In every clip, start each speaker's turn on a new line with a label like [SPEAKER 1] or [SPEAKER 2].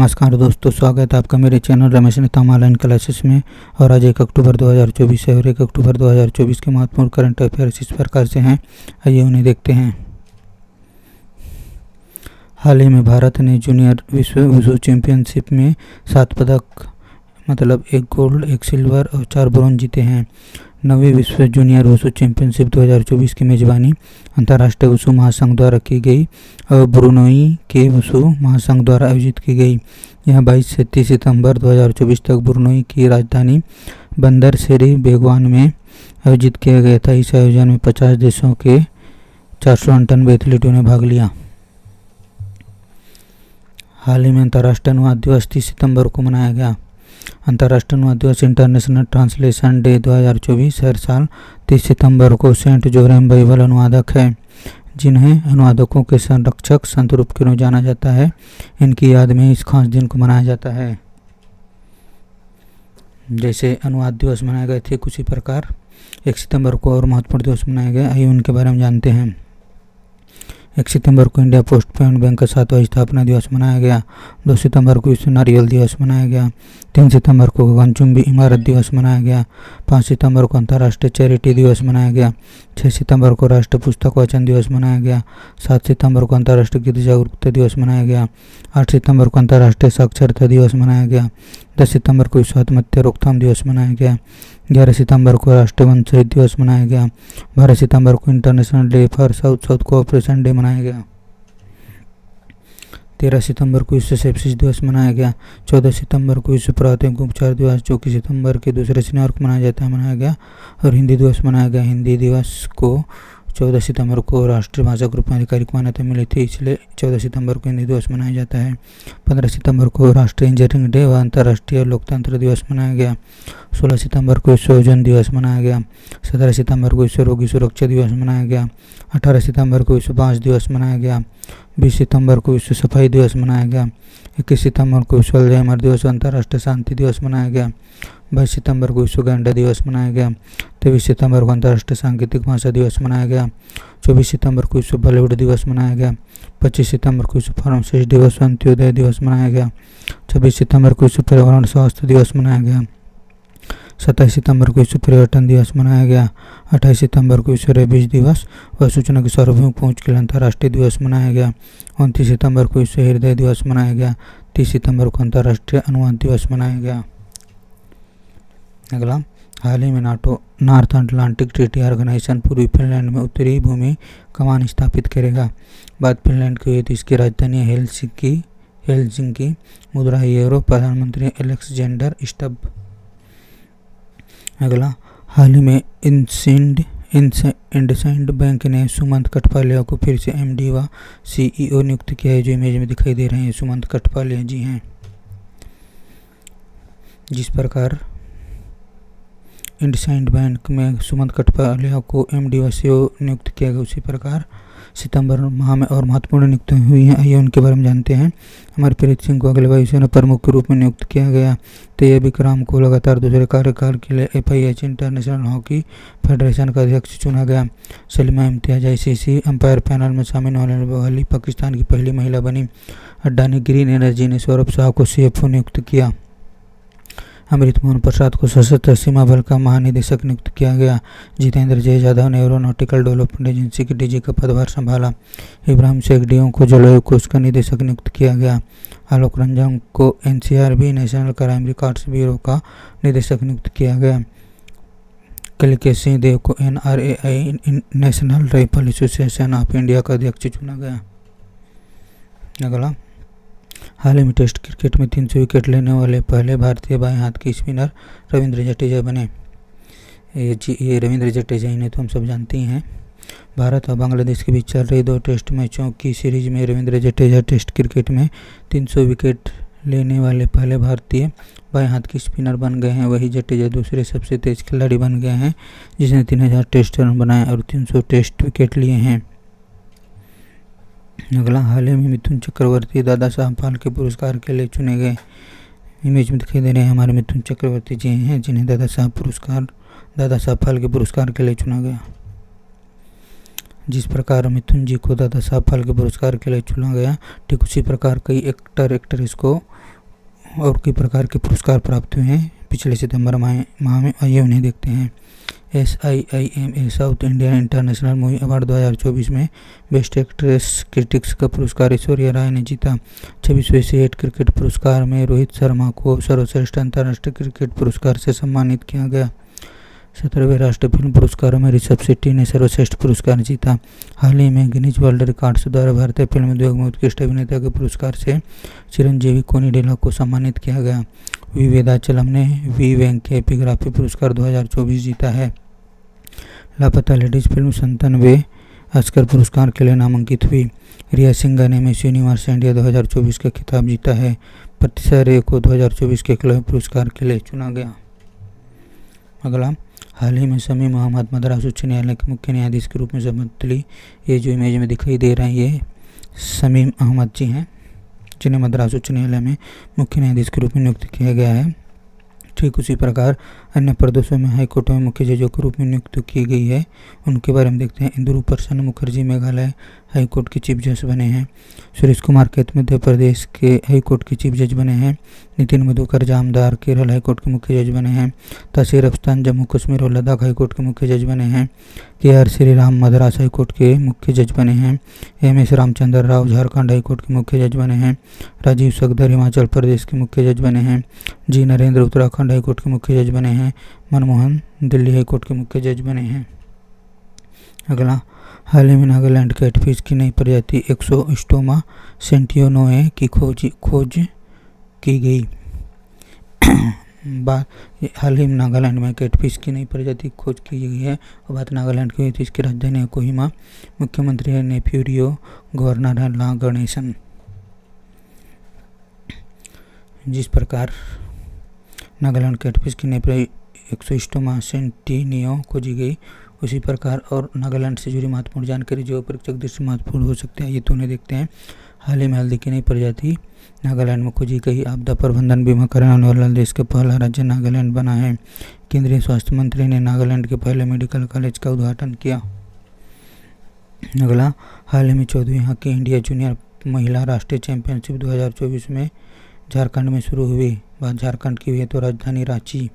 [SPEAKER 1] नमस्कार दोस्तों, स्वागत है आपका मेरे channel Ramesh Netam online classes में। और आज 1 अक्टूबर 2024 है और 1 अक्टूबर 2024 के महत्वपूर्ण करंट अफेयर्स इस प्रकार से हैं, आइए उन्हें देखते हैं। हाल ही में भारत ने जूनियर विश्व वुशु चैंपियनशिप में 7 पदक मतलब 1 गोल्ड, 1 सिल्वर और 4 ब्रोंज जीते हैं। 9वीं विश्व जूनियर वुशु चैंपियनशिप 2024 की मेजबानी अंतर्राष्ट्रीय वुशु महासंघ द्वारा की गई और ब्रुनोई के वुशु महासंघ द्वारा आयोजित की गई। यह 22 से 30 सितंबर 2024 तक ब्रुनोई की राजधानी बंदर सेरी बेगवान में आयोजित किया गया था। इस आयोजन में 50 देशों के 498 एथलीटों ने भाग लिया। हाल ही में अंतर्राष्ट्रीय अनुवाद दिवस 30 सितंबर को मनाया गया। अंतर्राष्ट्रीय अनुवाद दिवस इंटरनेशनल ट्रांसलेशन डे 2024 हर साल 30 सितंबर को सेंट जोरेम बाइबल अनुवादक है, जिन्हें अनुवादकों के संरक्षक संत रूप के रूप जाना जाता है। इनकी याद में इस खास दिन को मनाया जाता है। जैसे अनुवाद दिवस मनाए गए थे, उसी प्रकार 1 सितंबर को और महत्वपूर्ण दिवस मनाए गए। आइए उनके बारे में जानते हैं। 1 सितंबर को इंडिया पोस्ट पेमेंट बैंक का 7वां स्थापना दिवस मनाया गया। 2 सितंबर को विश्व नारियल दिवस मनाया गया। 3 सितंबर को गगनचुंबी इमारत दिवस मनाया गया। 5 सितंबर को अंतर्राष्ट्रीय चैरिटी दिवस मनाया गया। 6 सितंबर को राष्ट्रीय पुस्तक वाचन दिवस मनाया गया। 7 सितंबर को अंतर्राष्ट्रीय गीत जागरूकता दिवस मनाया गया। 8 सितंबर को अंतर्राष्ट्रीय साक्षरता दिवस मनाया गया। 10 सितंबर को विश्व आत्महत्या रोकथाम दिवस मनाया गया। 11 सितंबर को राष्ट्रीय वन शहीद दिवस मनाया गया। 12 सितंबर को international day for south south cooperation day मनाया गया। 13 सितंबर को विश्व सेप्सिस दिवस मनाया गया। 14 सितंबर को विश्व प्राथमिक उपचार दिवस, जो कि सितंबर के दूसरे शनिवार को मनाया जाता है, मनाया गया। और हिंदी दिवस मनाया गया। हिंदी दिवस को 14 सितंबर को राष्ट्रीय भाषा के रूप में आधिकारिक मान्यता मिली थी, इसलिए 14 सितंबर को हिंदी दिवस मनाया जाता है। 15 सितंबर को राष्ट्रीय इंजीनियरिंग डे व अंतर्राष्ट्रीय लोकतंत्र दिवस मनाया गया। 16 सितंबर को विश्व ओजोन दिवस मनाया गया। 17 सितंबर को विश्व रोगी सुरक्षा दिवस मनाया गया। 18 सितंबर को विश्व बांस दिवस मनाया गया। 20 सितंबर को विश्व सफाई दिवस मनाया गया। 21 सितंबर को विश्व अल्जाइमर दिवस अंतर्राष्ट्रीय शांति दिवस मनाया गया। 22 सितंबर को विश्व गैंडा दिवस मनाया गया। 23 सितंबर को अंतर्राष्ट्रीय सांकेतिक भाषा दिवस मनाया गया। 24 सितंबर को विश्व बॉलीवुड दिवस मनाया गया। 25 सितंबर को विश्व फार्मासिस्ट दिवस व अंत्योदय दिवस मनाया गया। 26 सितंबर को विश्व पर्यावरण स्वास्थ्य दिवस मनाया गया। 27 सितंबर को विश्व पर्यटन दिवस मनाया गया। 28 सितंबर को विश्व रेबीज दिवस व सूचना की सार्वभौमिक पहुंच के लिए अंतर्राष्ट्रीय दिवस मनाया गया। 29 सितंबर को विश्व हृदय दिवस मनाया गया। 30 सितंबर को अंतर्राष्ट्रीय अनुवाद दिवस मनाया गया। अगला, हाल ही में NATO North Atlantic Treaty Organisation पूर्वी फिनलैंड में उत्तरी भूमि कमान स्थापित करेगा। बात फिनलैंड की हुई थी। इसकी राजधानी हेलसिंकी। मुद्रा यूरो। प्रधानमंत्री अलेक्जेंडर स्टब। अगला, हाल ही में इंडसइंड बैंक ने सुमंत कठपालिया को फिर से एमडी व सीईओ नियुक्त किया है, जो इमेज में दिखाई दे रहे हैं। सुमंत कठपालिया जी हैं। जिस प्रकार इंडसइंड बैंक में सुमंत कठपालिया को एमडी व सीईओ नियुक्त किया गया, उसी प्रकार सितंबर माह में और महत्वपूर्ण नियुक्तियां हुई हैं। आइए उनके बारे में जानते हैं। अमरप्रीत सिंह को अगले वायुसेना प्रमुख के रूप में नियुक्त किया गया। तेया विक्राम को लगातार दूसरे कार्यकाल के लिए FIH इंटरनेशनल हॉकी फेडरेशन का अध्यक्ष चुना गया। Salima Imtiaz ICC umpire panel में शामिल होने वाली पाकिस्तान की पहली महिला बनी। अडानी ग्रीन एनर्जी ने सौरभ शाह को CFO नियुक्त किया। अमृत मोहन प्रसाद को सशस्त्र सीमा बल का महानिदेशक नियुक्त किया गया। जितेंद्र जय यादव ने एरोनॉटिकल डेवलपमेंट एजेंसी के DG का पदभार संभाला। इब्राहिम शेख DO को जलवायु कोष का निदेशक नियुक्त किया गया। आलोक रंजन को NCRB national crime records bureau का निदेशक नियुक्त किया गया। कलिकेश सिंह देव को NRAI national rifle association of India का अध्यक्ष चुना गया। अगला, हाल ही में टेस्ट क्रिकेट में 300 विकेट लेने वाले पहले भारतीय बाएं हाथ के स्पिनर रविंद्र जडेजा बने। ये रविंद्र जडेजा, इन्हें तो हम सब जानते ही हैं। भारत और बांग्लादेश के बीच चल रही 2 टेस्ट मैचों की सीरीज में रविंद्र जडेजा टेस्ट क्रिकेट में 300 विकेट लेने वाले पहले भारतीय बाएं हाथ के स्पिनर बन गए हैं। वही जडेजा दूसरे सबसे तेज खिलाड़ी बन गए हैं, जिसने 3000 टेस्ट रन बनाए और 300 टेस्ट विकेट लिए हैं। अगला, हाल ही में मिथुन चक्रवर्ती दादा साहब फाल्के पुरस्कार के लिए चुने गए। इमेज में दिखाई दे रहे हैं हमारे मिथुन चक्रवर्ती जी हैं, जिन्हें दादा साहब फाल्के पुरस्कार के लिए चुना गया। जिस प्रकार मिथुन जी को दादा साहब फाल्के पुरस्कार के लिए चुना गया, ठीक उसी प्रकार कई एक्ट्रेस को और कई प्रकार के पुरस्कार प्राप्त हुए हैं पिछले सितंबर माह में। आइए उन्हें देखते हैं। SIIMA south Indian international movie award 2024 में बेस्ट एक्ट्रेस क्रिटिक्स का पुरस्कार ऐश्वर्या राय ने जीता। 26वें एशियाड क्रिकेट पुरस्कार में रोहित शर्मा को सर्वश्रेष्ठ अंतर्राष्ट्रीय क्रिकेट पुरस्कार से सम्मानित किया गया। 17वें राष्ट्रीय फिल्म पुरस्कारों में ऋषभ शेट्टी ने सर्वश्रेष्ठ पुरस्कार जीता। हाल ही में गिनीज वर्ल्ड रिकॉर्ड्स द्वारा भारतीय फिल्म उद्योग में उत्कृष्ट अभिनेता के पुरस्कार से चिरंजीवी कोनिडेला को सम्मानित किया गया। वी वेदाचलम ने वी वेंकैया एपिग्राफी पुरस्कार 2024 जीता है। लापता लेडीज फिल्म 97वें ऑस्कर पुरस्कार के लिए नामांकित हुई। रिया सिंघा ने मिस यूनिवर्स इंडिया 2024 का खिताब जीता है। प्रतिशा रे को 2024 के एकलव्य पुरस्कार के लिए चुना गया। अगला, हाल ही में शमीम अहमद मद्रास उच्च न्यायालय के मुख्य न्यायाधीश के रूप में शपथ ली। ये जो इमेज में दिखाई दे रहा है ये शमीम अहमद जी हैं, जिन्हें मद्रास उच्च न्यायालय में मुख्य न्यायाधीश के रूप में नियुक्त किया गया है। ठीक उसी प्रकार अन्य प्रदेशों में हाईकोर्ट में मुख्य जजों के रूप में नियुक्त की गई है। उनके बारे में देखते हैं। इंदुरू प्रसन्न मुखर्जी मेघालय हाईकोर्ट के चीफ जज बने हैं। सुरेश कुमार कैत मध्य प्रदेश के हाईकोर्ट के चीफ जज बने हैं। नितिन मधुकर जामदार केरल हाईकोर्ट के मुख्य जज बने हैं। तासीर अफतान जम्मू कश्मीर और लद्दाख हाईकोर्ट के मुख्य जज बने हैं। KR श्रीराम मद्रास हाईकोर्ट के मुख्य जज बने हैं। MS रामचंद्र राव झारखंड हाईकोर्ट के मुख्य जज बने हैं। राजीव सगदर हिमाचल प्रदेश के मुख्य जज बने हैं। G नरेंद्र उत्तराखंड हाईकोर्ट के मुख्य जज बने हैं। मनमोहन दिल्ली हाईकोर्ट के मुख्य जज बने हैं। अगला, हाल ही में नागालैंड कैटफिश की नई प्रजाति एक्सोस्टोमा सेंटियोनोए की खोज की गई। हाल ही में नागालैंड में कैटफिश की नई प्रजाति की खोज की गई है और बात नागालैंड की हुई थी। इसकी राजधानी है कोहिमा। मुख्यमंत्री है नेफ्यूरियो, गवर्नर है ला गणेशन। जिस प्रकार नागालैंड कैटफिश की नई एक्सोस्टोमा सेंटिनियो खोजी गई, उसी प्रकार और नागालैंड से जुड़ी महत्वपूर्ण जानकारी जो परीक्षक दृष्टि महत्वपूर्ण हो सकते हैं, ये तो उन्हें देखते हैं। हाल ही में हल्दी की नई प्रजाति नागालैंड में खोजी गई। आपदा प्रबंधन बीमा कराने वाला देश का पहला राज्य नागालैंड बना है। केंद्रीय स्वास्थ्य मंत्री ने नागालैंड के पहले मेडिकल कॉलेज का उद्घाटन किया। अगला, हाल ही में 14वीं हॉकी इंडिया जूनियर महिला राष्ट्रीय चैंपियनशिप 2024 में झारखंड में शुरू हुई। बात झारखंड की हुई है तो राजधानी रांची,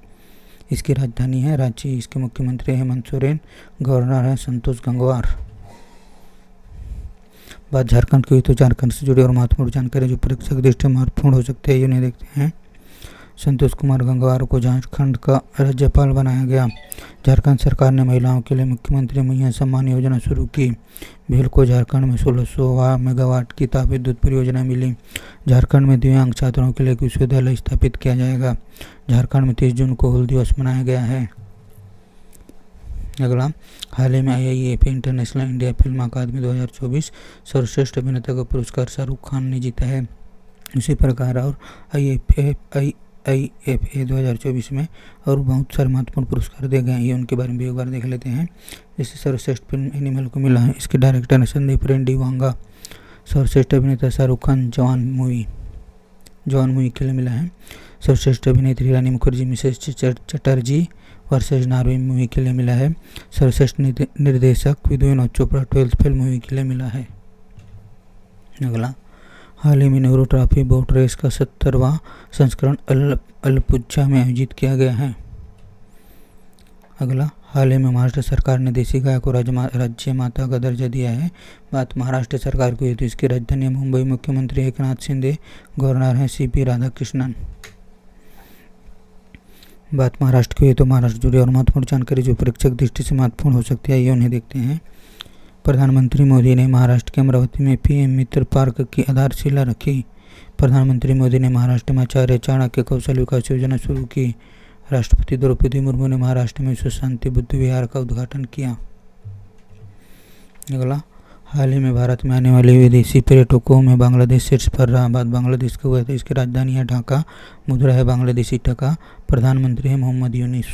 [SPEAKER 1] इसकी राजधानी है रांची। इसके मुख्यमंत्री हेमंत सोरेन, गवर्नर है संतोष गंगवार। बात झारखंड की हुई तो झारखंड से जुड़ी और महत्वपूर्ण जानकारी जो परीक्षक दृष्टि महत्वपूर्ण हो सकते हैं, ये उन्हें देखते हैं। संतोष कुमार गंगवार को झारखंड का राज्यपाल बनाया गया। झारखंड सरकार ने महिलाओं के लिए मुख्यमंत्री मैया सम्मान योजना शुरू की। भेल को झारखंड में 1600 मेगावाट की ताप विद्युत परियोजना मिली। झारखंड में दिव्यांग छात्रों के लिए एक विश्वविद्यालय स्थापित किया जाएगा। झारखंड में 30 जून को हूल दिवस मनाया गया है। अगला, हाल ही में IIFA इंटरनेशनल इंडिया फिल्म अकादमी 2024 सर्वश्रेष्ठ अभिनेता का पुरस्कार शाहरुख खान ने जीता है। इसी प्रकार और IIFA 2024 में और बहुत सारे महत्वपूर्ण पुरस्कार दिए गए हैं, ये उनके बारे में भी एक बार देख लेते हैं। जैसे सर्वश्रेष्ठ फिल्म एनिमल को मिला है, इसके डायरेक्टर है संदीप रेड्डी वांगा। सर्वश्रेष्ठ अभिनेता शाहरुख खान जवान मूवी के लिए मिला है। सर्वश्रेष्ठ अभिनेत्री Rani Mukherjee Mrs Chatterjee versus Norway movie के लिए मिला है। सर्वश्रेष्ठ निर्देशक Vinod Chopra 12th fail movie के लिए मिला है। अगला, हाल ही में नेहरू ट्रॉफी बोट रेस का 70वां संस्करण अलपुझा में आयोजित किया गया है। अगला, हाल ही में महाराष्ट्र सरकार ने देसी गाय को राज्य माता का दर्जा दिया है। बात महाराष्ट्र सरकार की हुई तो इसकी राजधानी मुंबई। मुख्यमंत्री एकनाथ शिंदे, गवर्नर हैं CP राधाकृष्णन। बात महाराष्ट्र की हुई तो महाराष्ट्र जुड़ी और महत्वपूर्ण जानकारी जो परीक्षक दृष्टि से महत्वपूर्ण हो सकती है, ये उन्हें देखते हैं। प्रधानमंत्री मोदी ने महाराष्ट्र के अमरावती में PM मित्र पार्क की आधारशिला रखी। प्रधानमंत्री मोदी ने महाराष्ट्र में आचार्य चाणक्य कौशल विकास योजना शुरू की। राष्ट्रपति द्रौपदी मुर्मू ने महाराष्ट्र में विश्व शांति बुद्ध विहार का उद्घाटन किया। अगला, हाल ही में भारत में आने वाले विदेशी पर्यटकों में बांग्लादेश शीर्ष पर रहा। बात बांग्लादेश का हुआ तो इसकी राजधानी है ढाका। मुद्रा है बांग्लादेशी टका। प्रधानमंत्री है मोहम्मद यूनिस।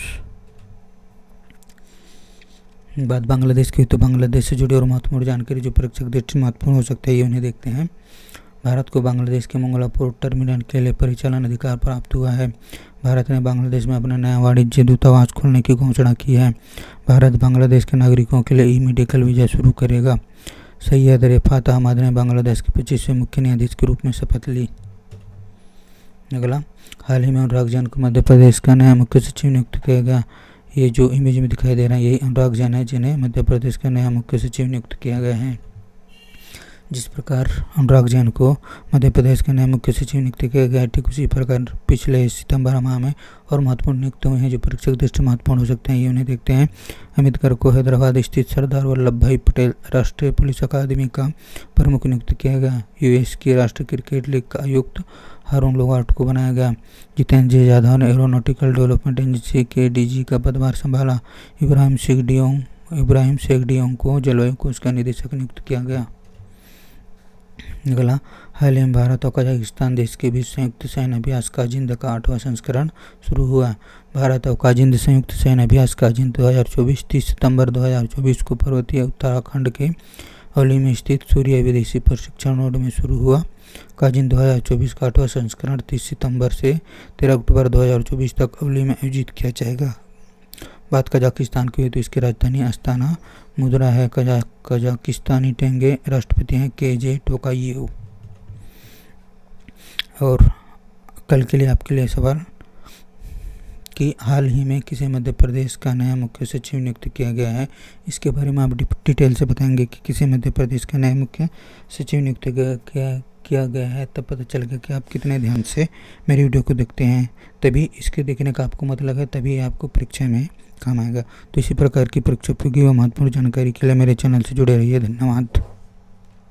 [SPEAKER 1] बात बांग्लादेश की तो बांग्लादेश से जुड़ी और महत्वपूर्ण जानकारी जो परीक्षक दृष्टि महत्वपूर्ण हो सकते हैं, ये उन्हें देखते हैं। भारत को बांग्लादेश के मंगला पोर्ट टर्मिनल के लिए परिचालन अधिकार प्राप्त हुआ है। भारत ने बांग्लादेश में अपना नया वाणिज्य दूतावास खोलने की घोषणा की है। भारत बांग्लादेश के नागरिकों के लिए ई-मेडिकल वीज़ा शुरू करेगा। सैयद रिफात अहमद ने बांग्लादेश के 25वें मुख्य न्यायाधीश के रूप में शपथ ली। अगला, हाल ही में अनुराग जैन को मध्य प्रदेश का नया मुख्य सचिव नियुक्त किया गया। ये जो इमेज में दिखाई दे रहा है यही अनुराग जैन है, जिन्हें मध्य प्रदेश का नया मुख्य सचिव नियुक्त किया गया है। जिस प्रकार अनुराग जैन को मध्य प्रदेश के नए मुख्य सचिव नियुक्त किया गया, ठीक उसी प्रकार पिछले सितंबर माह में और महत्वपूर्ण नियुक्त हुए हैं जो परीक्षक दृष्टि महत्वपूर्ण हो सकते हैं। ये उन्हें देखते हैं। अमित गर्ग को हैदराबाद स्थित सरदार वल्लभ भाई पटेल राष्ट्रीय पुलिस अकादमी का प्रमुख नियुक्त किया गया। यूएस की राष्ट्रीय क्रिकेट लीग का आयुक्त हारून लोगाट को बनाया गया। जितेंद्र जे यादव ने एरोनॉटिकल डेवलपमेंट एजेंसी के डीजी का पदभार संभाला। इब्राहिम शेख डियोंग को जलवायु कोष का निदेशक नियुक्त किया गया। अगला, हाल ही में भारत और कजाकिस्तान देश के बीच संयुक्त सैन्य अभ्यास काजिंद का 8वां संस्करण शुरू हुआ। भारत और काजिंद संयुक्त सैन्य अभ्यास काजिंद 2024 30 सितंबर 2024 को पर्वतीय उत्तराखंड के औली में स्थित सूर्य विदेशी प्रशिक्षण नोड में शुरू हुआ। काजिंद 2024 का 8वां संस्करण 30 सितंबर से 13 अक्टूबर 2024 तक औली में आयोजित किया जाएगा। बात कजाकिस्तान की हुई तो इसकी राजधानी अस्ताना मुद्रा है। कजाकिस्तानी टेंगे राष्ट्रपति हैं केजे टोकायेव। और कल के लिए आपके लिए सवाल कि हाल ही में किसे मध्य प्रदेश का नया मुख्य सचिव नियुक्त किया गया है। इसके बारे में आप डिटेल से बताएंगे कि किसे मध्य प्रदेश का नया मुख्य सचिव नियुक्त किया गया है। तब पता चलेगा कि आप कितने ध्यान से मेरी वीडियो को देखते हैं, तभी इसके देखने का आपको मतलब है, तभी आपको परीक्षा में काम आएगा। तो इसी प्रकार की परीक्षा उपयोगी व महत्वपूर्ण जानकारी के लिए मेरे चैनल से जुड़े रहिए। धन्यवाद।